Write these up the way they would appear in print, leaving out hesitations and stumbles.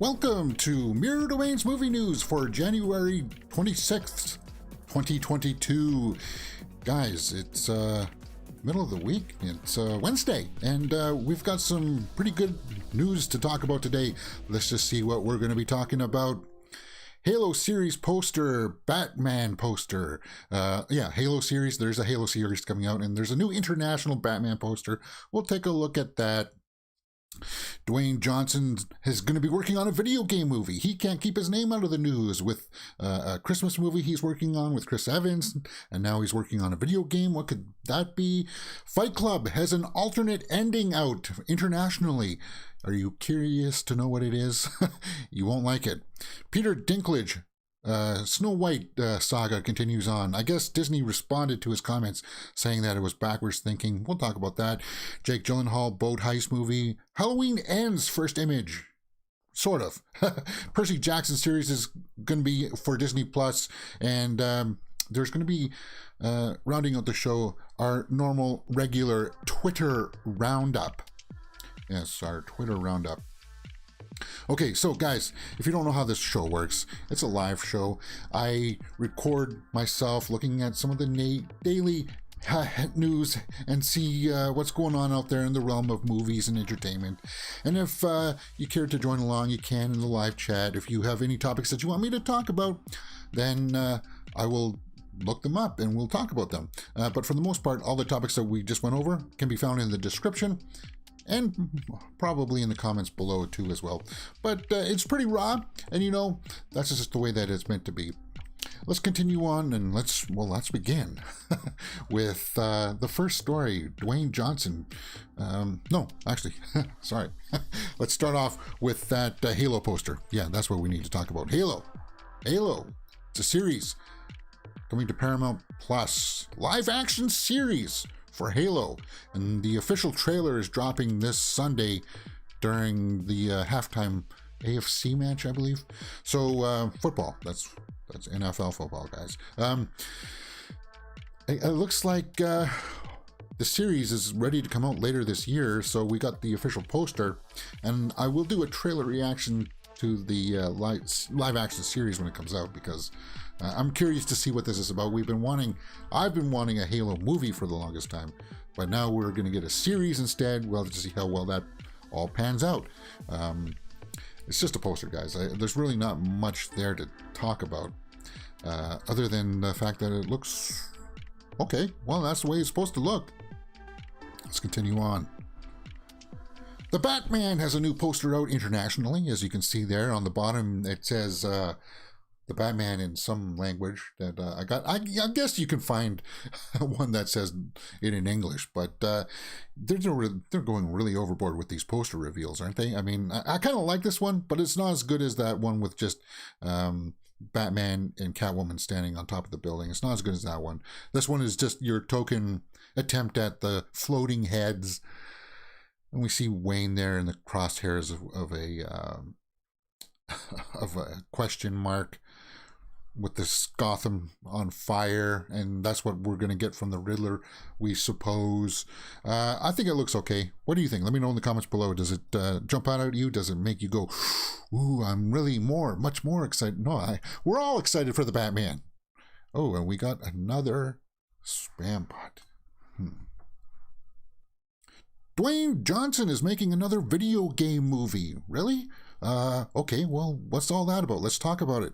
Welcome to Mirror Dwayne's movie news for January 26th, 2022. Guys, it's middle of the week. It's Wednesday, and we've got some pretty good news to talk about today. Let's just see what we're going to be talking about. Halo series poster, Batman poster. Halo series. There's a Halo series coming out, and there's a new international Batman poster. We'll take a look at that. Dwayne Johnson is going to be working on a video game movie. He can't keep his name out of the news with a Christmas movie he's working on with Chris Evans, and now he's working on a video game. What could that be? Fight Club has an alternate ending out internationally. Are you curious to know what it is? You won't like it. Peter Dinklage, Snow White saga continues on. I guess Disney responded to his comments saying that it was backwards thinking. We'll talk about that. Jake Gyllenhaal boat heist movie. Halloween Ends first image. Sort of. Percy Jackson series is going to be for Disney Plus, and there's going to be rounding out the show our normal regular Twitter roundup. Yes, our Twitter roundup. Okay, so guys, if you don't know how this show works, it's a live show. I record myself looking at some of the daily news and see what's going on out there in the realm of movies and entertainment. And if you care to join along, you can in the live chat. If you have any topics that you want me to talk about, then I will look them up and we'll talk about them. But for the most part, all the topics that we just went over can be found in the description, and probably in the comments below too as well. But it's pretty raw, and you know, that's just the way that it's meant to be. Let's continue on, and let's begin with the first story. Dwayne Johnson. Sorry. Let's start off with that Halo poster. Yeah, that's what we need to talk about. Halo. It's a series coming to Paramount Plus. Live action series for Halo, and the official trailer is dropping this Sunday during the halftime AFC match, I believe. So football, that's NFL football, guys. It looks like the series is ready to come out later this year, so we got the official poster, and I will do a trailer reaction to the live action series when it comes out, because I'm curious to see what this is about. I've been wanting a Halo movie for the longest time, but now we're going to get a series instead. We'll have to see how well that all pans out. It's just a poster, guys. There's really not much there to talk about, other than the fact that it looks okay. Well, that's the way it's supposed to look. Let's continue on. The Batman has a new poster out internationally. As you can see there on the bottom, it says the Batman in some language that I got. I guess you can find one that says it in English, but they're going really overboard with these poster reveals, aren't they? I mean, I kind of like this one, but it's not as good as that one with just Batman and Catwoman standing on top of the building. It's not as good as that one. This one is just your token attempt at the floating heads. And we see Wayne there in the crosshairs of a question mark with this Gotham on fire, and that's what we're going to get from the Riddler, we suppose. I think it looks okay. What do you think? Let me know in the comments below. Does it jump out at you? Does it make you go, ooh, I'm really much more excited? No, we're all excited for the Batman. Oh, and we got another spam bot. Dwayne Johnson is making another video game movie. Really? Okay, well, what's all that about? Let's talk about it.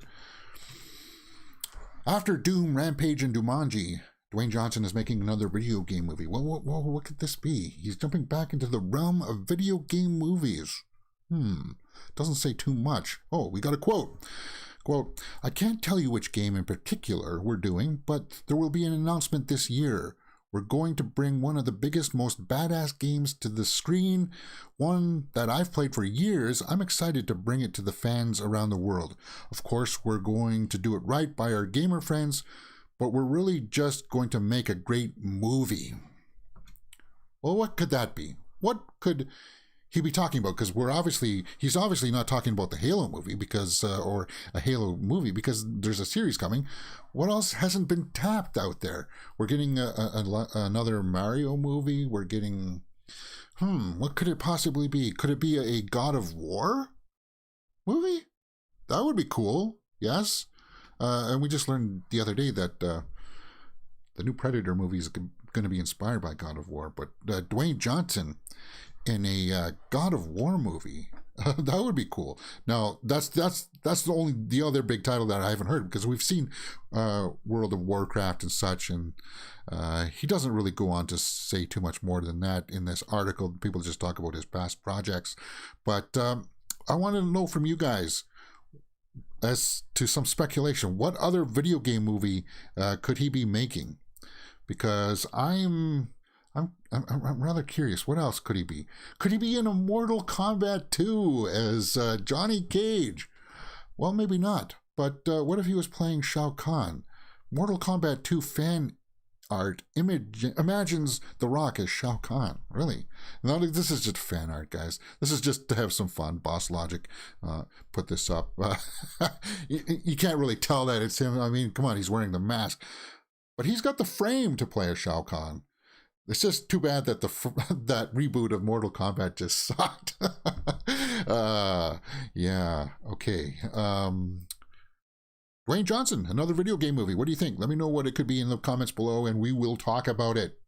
After Doom, Rampage, and Jumanji, Dwayne Johnson is making another video game movie. Well, what could this be? He's jumping back into the realm of video game movies. Doesn't say too much. Oh, we got a quote. Quote, I can't tell you which game in particular we're doing, but there will be an announcement this year. We're going to bring one of the biggest, most badass games to the screen, one that I've played for years. I'm excited to bring it to the fans around the world. Of course, we're going to do it right by our gamer friends, but we're really just going to make a great movie. Well, what could that be? What could he be talking about? Because he's obviously not talking about the Halo movie, because or a Halo movie, because there's a series coming. What else hasn't been tapped out there? We're getting another Mario movie. We're getting what could it possibly be? Could it be a God of War? movie? That would be cool. Yes. And we just learned the other day that the new Predator movie is going to be inspired by God of War. But Dwayne Johnson in a God of War movie. That would be cool. Now that's the other big title that I haven't heard, because we've seen World of Warcraft and such, and he doesn't really go on to say too much more than that in this article. People just talk about his past projects, but I want to know from you guys, as to some speculation, what other video game movie could he be making? Because I'm rather curious. What else could he be? Could he be in a Mortal Kombat 2 as Johnny Cage? Well, maybe not. But what if he was playing Shao Kahn? Mortal Kombat 2 fan art imagines The Rock as Shao Kahn. Really? No, this is just fan art, guys. This is just to have some fun. Boss Logic put this up. You can't really tell that it's him. I mean, come on, he's wearing the mask. But he's got the frame to play a Shao Kahn. It's just too bad that that reboot of Mortal Kombat just sucked. Yeah, okay. Dwayne Johnson, another video game movie. What do you think? Let me know what it could be in the comments below, and we will talk about it.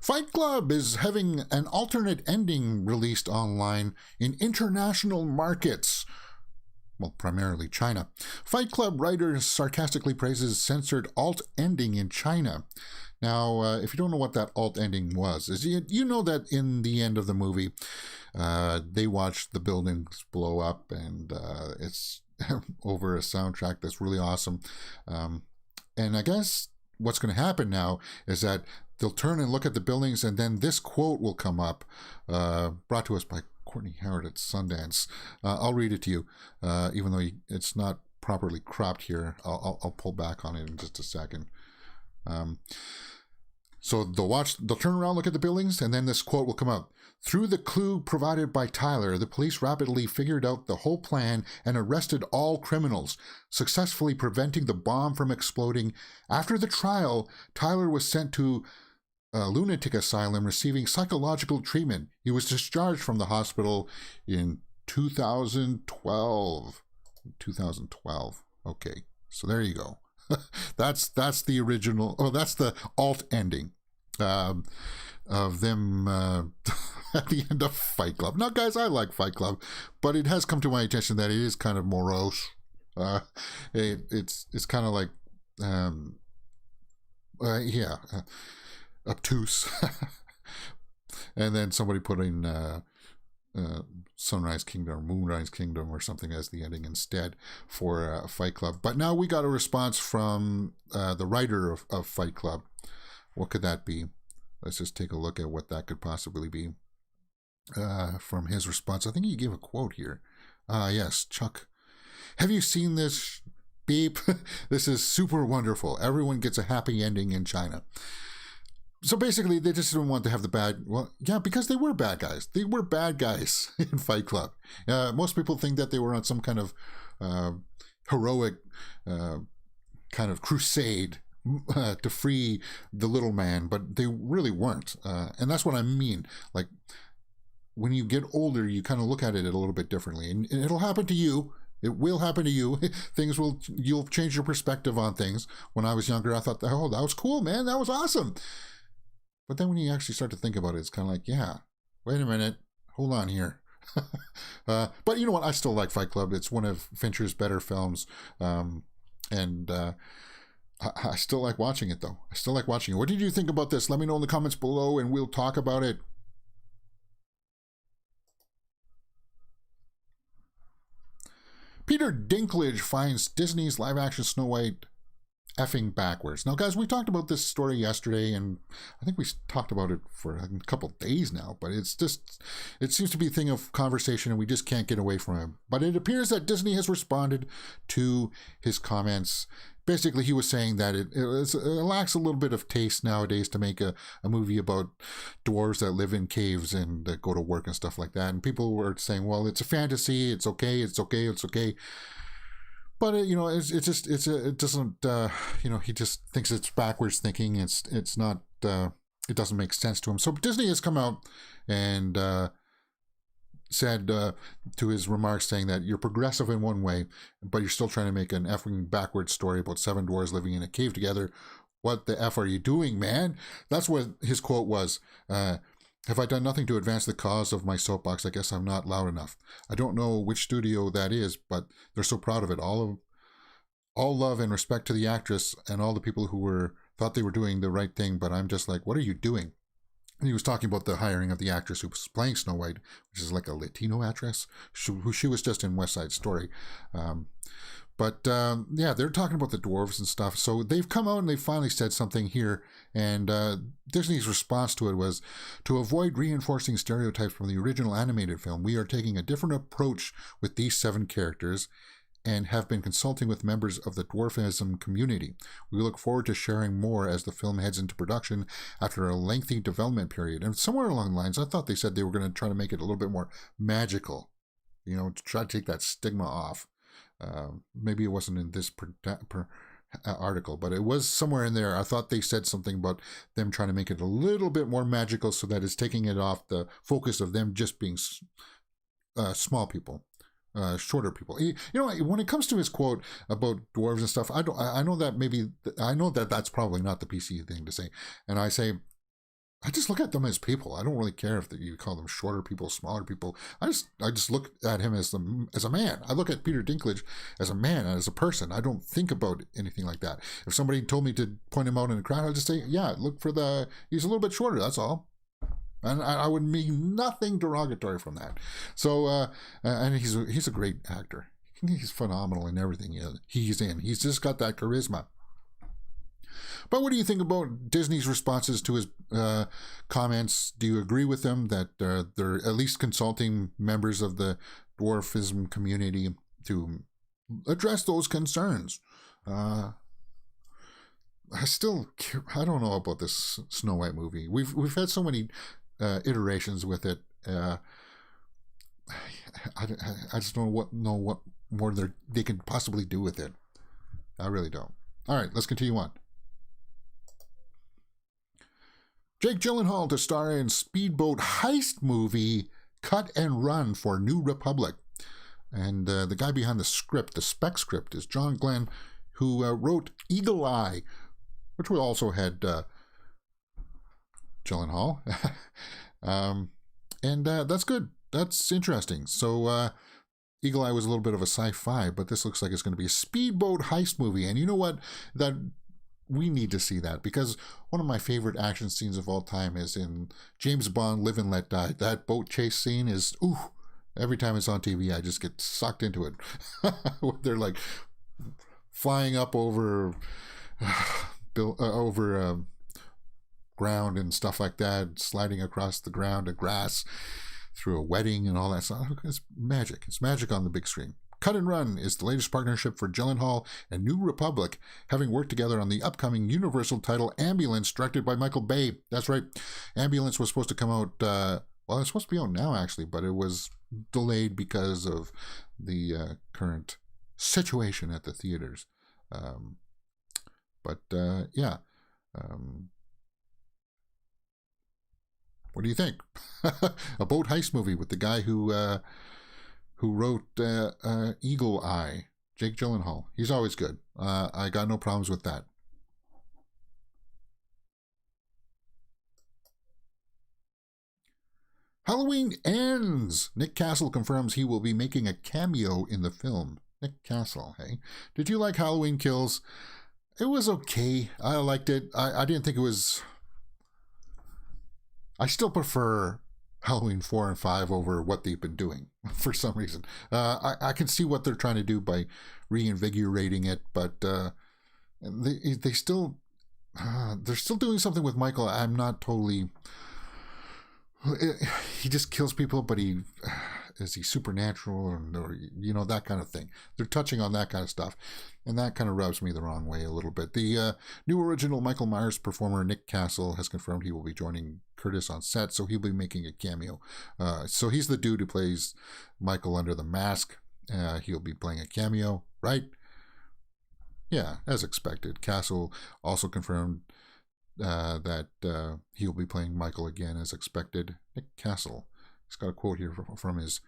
Fight Club is having an alternate ending released online in international markets. Well, primarily China. Fight Club writer sarcastically praises censored alt ending in China. Now, if you don't know what that alt ending was, is you know that in the end of the movie, they watch the buildings blow up, and it's over a soundtrack that's really awesome. And I guess what's going to happen now is that they'll turn and look at the buildings, and then this quote will come up, brought to us by Courtney Howard at Sundance. I'll read it to you, even though it's not properly cropped here. I'll pull back on it in just a second. So they'll turn around, look at the buildings, and then this quote will come up. Through the clue provided by Tyler, the police rapidly figured out the whole plan and arrested all criminals, successfully preventing the bomb from exploding. After the trial, Tyler was sent to a lunatic asylum receiving psychological treatment. He was discharged from the hospital in 2012. 2012. Okay, so there you go. That's the original. Oh, that's the alt ending of them at the end of Fight Club. Now, guys, I like Fight Club, but it has come to my attention that it is kind of morose. It's kind of like obtuse. And then somebody put in Sunrise Kingdom or Moonrise Kingdom or something as the ending instead for Fight Club. But now we got a response from the writer of Fight Club. What could that be? Let's just take a look at what that could possibly be from his response. I think he gave a quote here. Yes, Chuck. Have you seen this? Beep. This is super wonderful. Everyone gets a happy ending in China. So basically, they just didn't want to have the bad... Well, yeah, because they were bad guys. They were bad guys in Fight Club. Most people think that they were on some kind of heroic kind of crusade to free the little man, but they really weren't. And that's what I mean. Like, when you get older, you kind of look at it a little bit differently. And it'll happen to you. It will happen to you. You'll change your perspective on things. When I was younger, I thought, oh, that was cool, man. That was awesome. But then when you actually start to think about it, it's kind of like, yeah, wait a minute, hold on here. But you know what? I still like Fight Club. It's one of Fincher's better films. And I still like watching it, though. I still like watching it. What did you think about this? Let me know in the comments below, and we'll talk about it. Peter Dinklage finds Disney's live-action Snow White effing backwards. Now, guys, we talked about this story yesterday, and I think we talked about it for a couple days now, but it seems to be a thing of conversation, and we just can't get away from it. But it appears that Disney has responded to his comments. Basically, he was saying that it lacks a little bit of taste nowadays to make a movie about dwarves that live in caves and go to work and stuff like that. And people were saying, well, it's a fantasy. It's okay. It's okay. It's okay. But it doesn't. He just thinks it's backwards thinking. It's not. It doesn't make sense to him. So Disney has come out and said to his remarks, saying that you're progressive in one way, but you're still trying to make an effing backward story about seven dwarves living in a cave together. What the F are you doing, man? That's what his quote was. Have I done nothing to advance the cause of my soapbox? I guess I'm not loud enough. I don't know which studio that is, but they're so proud of it. All love and respect to the actress and all the people who thought they were doing the right thing, but I'm just like, what are you doing? And he was talking about the hiring of the actress who was playing Snow White, which is like a Latino actress, who she was just in West Side Story. Yeah, they're talking about the dwarves and stuff. So they've come out and they've finally said something here. And Disney's response to it was, to avoid reinforcing stereotypes from the original animated film, we are taking a different approach with these 7 characters and have been consulting with members of the dwarfism community. We look forward to sharing more as the film heads into production after a lengthy development period. And somewhere along the lines, I thought they said they were going to try to make it a little bit more magical, to try to take that stigma off. Maybe it wasn't in this article, but it was somewhere in there. I thought they said something about them trying to make it a little bit more magical so that it's taking it off the focus of them just being small people. Shorter people. When it comes to his quote about dwarves and stuff, I know that that's probably not the PC thing to say, and I say, I just look at them as people. I don't really care if you call them shorter people, smaller people. I just look at him as a man. I look at Peter Dinklage as a man, as a person. I don't think about anything like that. If somebody told me to point him out in a crowd, I'd just say, yeah, he's a little bit shorter. That's all. And I would mean nothing derogatory from that. So, and he's a great actor. He's phenomenal in everything he's in. He's just got that charisma. But what do you think about Disney's responses to his comments? Do you agree with them that they're at least consulting members of the dwarfism community to address those concerns? I don't know about this Snow White movie. We've had so many iterations with it. I just don't know what more they can possibly do with it. I really don't. All right, let's continue on. Jake Gyllenhaal to star in speedboat heist movie Cut and Run for New Republic. And the guy behind the script, the spec script, is John Glenn, who wrote Eagle Eye, which we also had Gyllenhaal. And that's good. That's interesting. So Eagle Eye was a little bit of a sci-fi, but this looks like it's going to be a speedboat heist movie. And you know what? We need to see that, because one of my favorite action scenes of all time is in James Bond Live and Let Die. That boat chase scene is, every time it's on TV, I just get sucked into it. They're like flying up over ground and stuff like that, sliding across the ground and grass through a wedding and all that stuff. It's magic. It's magic on the big screen. Cut and Run is the latest partnership for Gyllenhaal and New Republic, having worked together on the upcoming Universal title Ambulance, directed by Michael Bay. That's right. Ambulance was supposed to come out, it's supposed to be out now, actually, but it was delayed because of the current situation at the theaters. Yeah. What do you think? A boat heist movie with the guy who wrote Eagle Eye, Jake Gyllenhaal. He's always good. I got no problems with that. Halloween ends. Nick Castle confirms he will be making a cameo in the film. Nick Castle, hey? Did you like Halloween Kills? It was okay. I liked it. I didn't think it was... I still prefer Halloween 4 and 5 over what they've been doing for some reason. I can see what they're trying to do by reinvigorating it, but they're still doing something with Michael. I'm not totally... He just kills people, but is he supernatural or that kind of thing. They're touching on that kind of stuff, and that kind of rubs me the wrong way a little bit. The new original Michael Myers performer Nick Castle has confirmed he will be joining Curtis on set, so he'll be making a cameo. So he's the dude who plays Michael under the mask. He'll be playing a cameo, right? Yeah, as expected. Castle also confirmed that he'll be playing Michael again, as expected. Nick Castle. He's got a quote here from his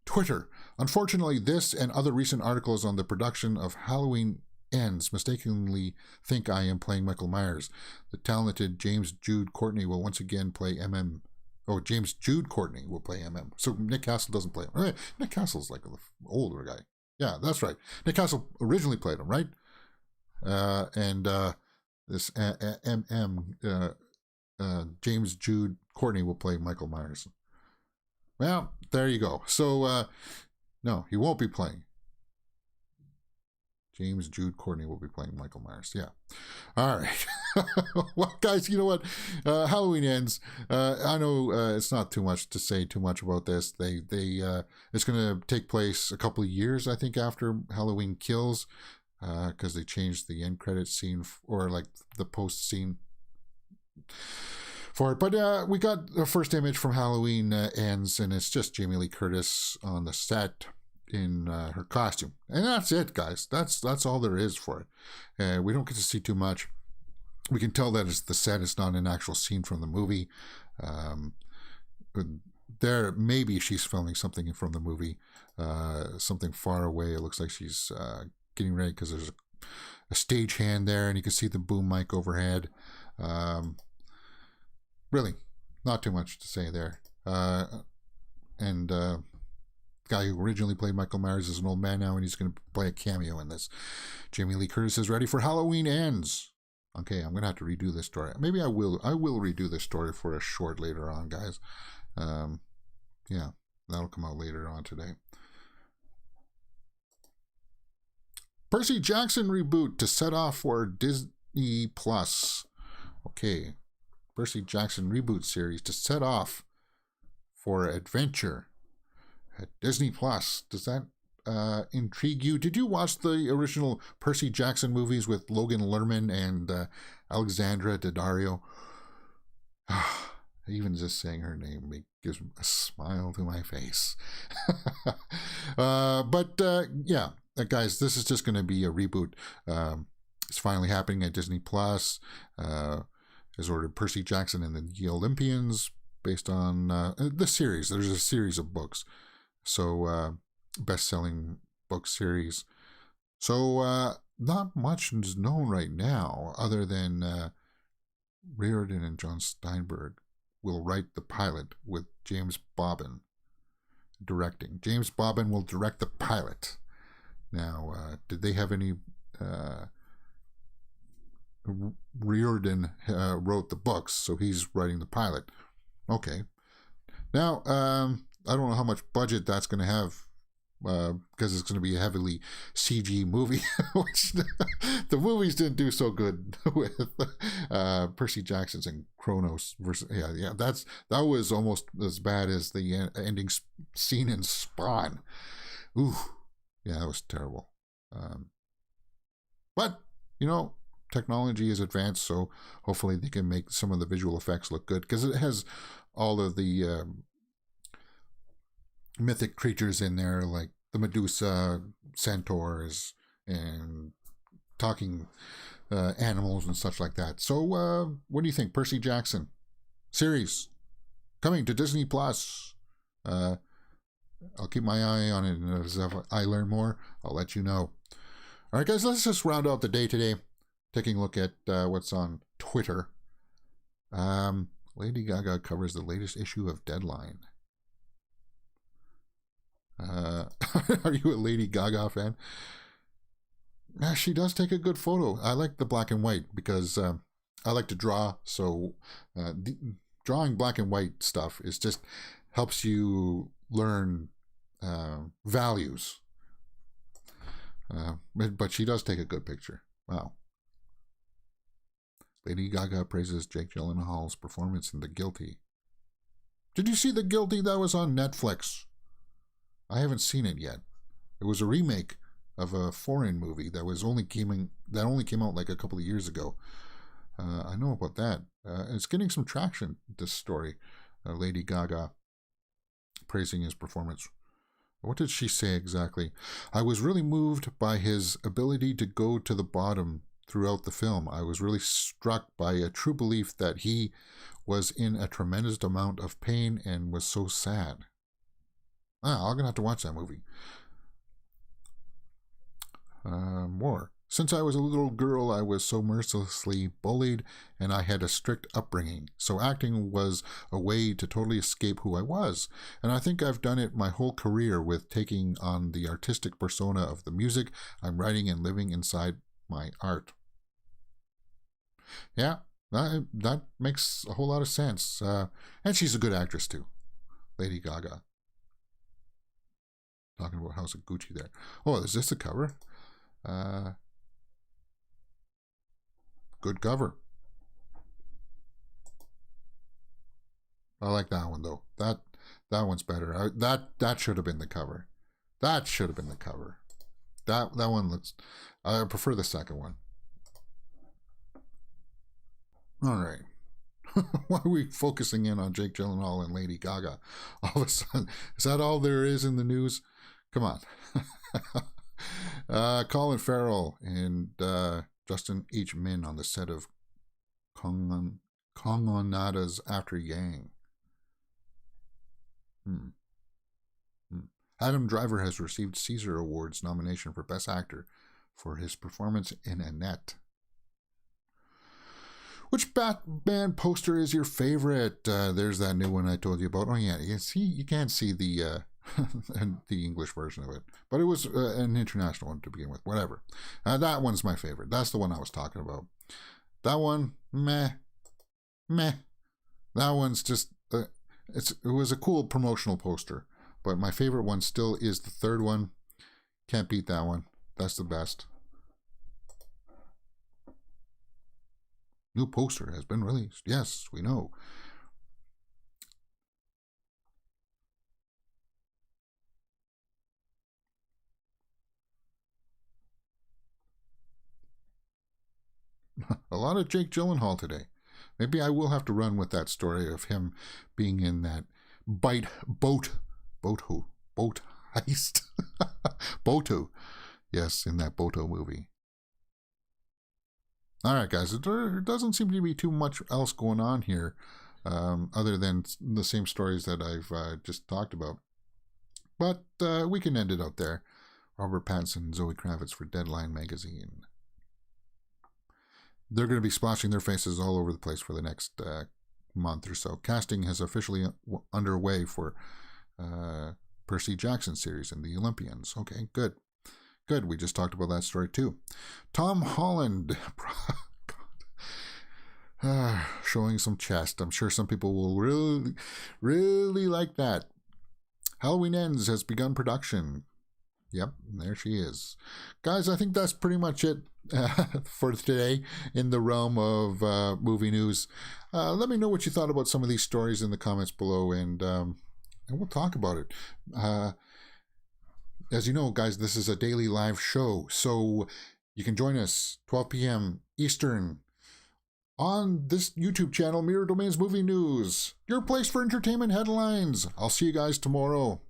Twitter. Unfortunately, this and other recent articles on the production of Halloween Ends mistakenly think I am playing Michael Myers. The talented James Jude Courtney will once again play MM. Oh, James Jude Courtney will play MM. So Nick Castle doesn't play him. Nick Castle's like an older guy. Yeah, that's right. Nick Castle originally played him, right? This James Jude Courtney will play Michael Myers. Well, there you go. So, no, he won't be playing. James Jude Courtney will be playing Michael Myers. Yeah. All right. Well, guys, you know what? Halloween Ends. I know it's not too much to say too much about this. It's going to take place a couple of years, I think, after Halloween Kills, because they changed the end credit scene or like the post scene for it. But we got the first image from Halloween Ends, and it's just Jamie Lee Curtis on the set in her costume, and that's it, guys. That's all there is for it. We don't get to see too much. We can tell that it's the set. It's not an actual scene from the movie. There, maybe she's filming something from the movie, something far away. It looks like she's getting ready because there's a stage hand there, and you can see the boom mic overhead. Really, not too much to say there. The guy who originally played Michael Myers is an old man now, and he's going to play a cameo in this. Jamie Lee Curtis is ready for Halloween Ends. Okay, I'm going to have to redo this story. Maybe I will redo this story for a short later on, guys. Yeah, that'll come out later on today. Percy Jackson reboot to set off for Disney Plus. Okay, Percy Jackson reboot series to set off for adventure at Disney Plus. Does that intrigue you? Did you watch the original Percy Jackson movies with Logan Lerman and Alexandra Daddario? Even just saying her name gives a smile to my face. Yeah, guys, this is just going to be a reboot. It's finally happening at Disney Plus. Has ordered Percy Jackson and the Olympians based on the series. There's a series of books. So, best-selling book series. So, not much is known right now other than Riordan and John Steinberg will write the pilot with James Bobbin directing. James Bobbin will direct the pilot. Now, did they have any... Riordan wrote the books, so he's writing the pilot. Okay. Now, I don't know how much budget that's going to have, because it's going to be a heavily CG movie, which the movies didn't do so good with Percy Jackson's and Kronos versus that was almost as bad as the ending scene in Spawn. Ooh, yeah, that was terrible. But you know, technology is advanced, so hopefully they can make some of the visual effects look good, because it has all of the mythic creatures in there, like the Medusa, centaurs, and talking animals and such like that. So what do you think? Percy Jackson series coming to Disney Plus. I'll keep my eye on it, and as I learn more, I'll let you know. All right, guys, let's just round out the day today, taking a look at what's on Twitter. Lady Gaga covers the latest issue of Deadline. Are you a Lady Gaga fan? She does take a good photo. I like the black and white because I like to draw. So drawing black and white stuff is just helps you learn values. But she does take a good picture. Wow. Lady Gaga praises Jake Gyllenhaal's performance in The Guilty. Did you see The Guilty? That was on Netflix. I haven't seen it yet. It was a remake of a foreign movie that only came out like a couple of years ago. I know about that. It's getting some traction, this story. Lady Gaga praising his performance. What did she say exactly? I was really moved by his ability to go to the bottom throughout the film. I was really struck by a true belief that he was in a tremendous amount of pain and was so sad. I'm going to have to watch that movie. More. Since I was a little girl, I was so mercilessly bullied, and I had a strict upbringing. So acting was a way to totally escape who I was. And I think I've done it my whole career with taking on the artistic persona of the music I'm writing and living inside my art. Yeah, that makes a whole lot of sense. And she's a good actress too, Lady Gaga. Talking about House of Gucci there. Oh, is this the cover? Good cover. I like that one though. That one's better. That should have been the cover. That should have been the cover. That one looks. I prefer the second one. All right. Why are we focusing in on Jake Gyllenhaal and Lady Gaga? All of a sudden, is that all there is in the news? Come on. Colin Farrell and Justin H. Min on the set of Kongonada's After Yang. Adam Driver has received Caesar Awards nomination for Best Actor for his performance in Annette. Which Batman poster is your favorite? There's that new one I told you about. Oh yeah, you can't see the the English version of it, but it was an international one to begin with. Whatever. That one's my favorite. That's the one I was talking about. That one, meh. That one's just it was a cool promotional poster, but my favorite one still is the third one. Can't beat that one. That's the best. New poster has been released. Yes, we know. A lot of Jake Gyllenhaal today. Maybe I will have to run with that story of him being in that boat heist. Boto. Yes, in that Boto movie. All right, guys, there doesn't seem to be too much else going on here other than the same stories that I've just talked about. But we can end it out there. Robert Pattinson and Zoe Kravitz for Deadline magazine. They're going to be splashing their faces all over the place for the next month or so. Casting has officially underway for Percy Jackson series and the Olympians. Okay, good. Good. We just talked about that story too. Tom Holland showing some chest. I'm sure some people will really, really like that. Halloween Ends has begun production. Yep, there she is. Guys, I think that's pretty much it for today in the realm of movie news. Let me know what you thought about some of these stories in the comments below, and we'll talk about it. As you know, guys, this is a daily live show, so you can join us 12 p.m. Eastern on this YouTube channel, Mirror Domains Movie News, your place for entertainment headlines. I'll see you guys tomorrow.